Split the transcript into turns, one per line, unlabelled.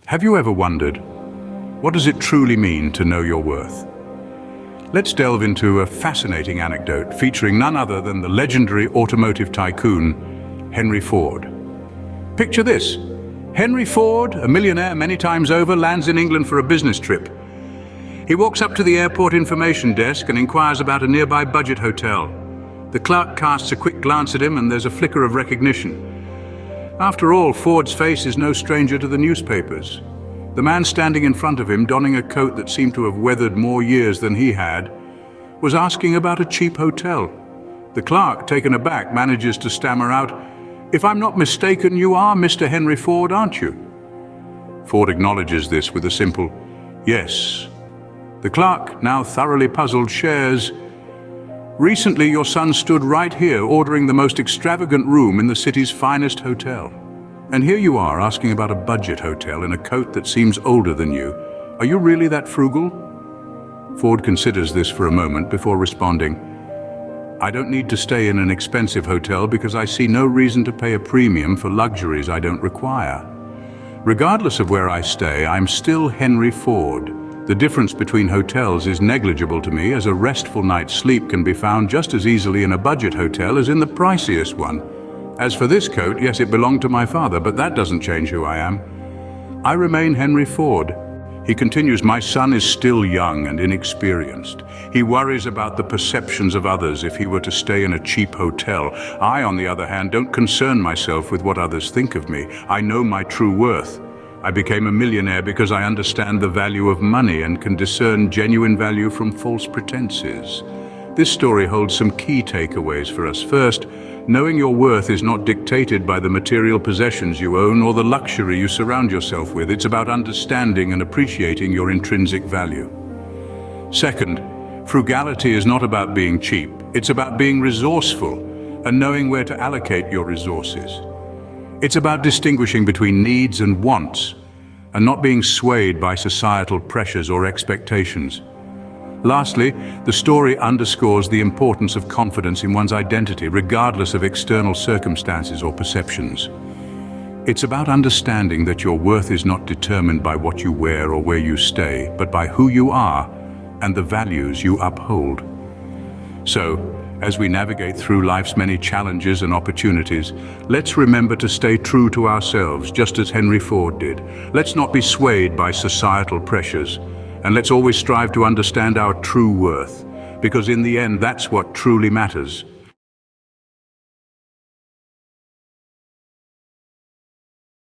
Have you ever wondered, what does it truly mean to know your worth? Let's delve into a fascinating anecdote featuring none other than the legendary automotive tycoon, Henry Ford. Picture this. Henry Ford, a millionaire many times over, lands in England for a business trip. He walks up to the airport information desk and inquires about a nearby budget hotel. The clerk casts a quick glance at him and there's a flicker of recognition. After all, Ford's face is no stranger to the newspapers. The man standing in front of him, donning a coat that seemed to have weathered more years than he had, was asking about a cheap hotel. The clerk, taken aback, manages to stammer out, "If I'm not mistaken, you are Mr. Henry Ford, aren't you?" Ford acknowledges this with a simple, "Yes." The clerk, now thoroughly puzzled, shares, "Recently your son stood right here ordering the most extravagant room in the city's finest hotel. And here you are asking about a budget hotel in a coat that seems older than you. Are you really that frugal?" Ford considers this for a moment before responding, "I don't need to stay in an expensive hotel because I see no reason to pay a premium for luxuries I don't require. Regardless of where I stay, I'm still Henry Ford. The difference between hotels is negligible to me, as a restful night's sleep can be found just as easily in a budget hotel as in the priciest one. As for this coat, yes, it belonged to my father, but that doesn't change who I am. I remain Henry Ford." He continues, "My son is still young and inexperienced. He worries about the perceptions of others if he were to stay in a cheap hotel. I, on the other hand, don't concern myself with what others think of me. I know my true worth. I became a millionaire because I understand the value of money and can discern genuine value from false pretenses." This story holds some key takeaways for us. First, knowing your worth is not dictated by the material possessions you own or the luxury you surround yourself with. It's about understanding and appreciating your intrinsic value. Second, frugality is not about being cheap. It's about being resourceful and knowing where to allocate your resources. It's about distinguishing between needs and wants and not being swayed by societal pressures or expectations. Lastly, the story underscores the importance of confidence in one's identity, regardless of external circumstances or perceptions. It's about understanding that your worth is not determined by what you wear or where you stay, but by who you are and the values you uphold. So, as we navigate through life's many challenges and opportunities, let's remember to stay true to ourselves, just as Henry Ford did. Let's not be swayed by societal pressures, and let's always strive to understand our true worth, because in the end, that's what truly matters.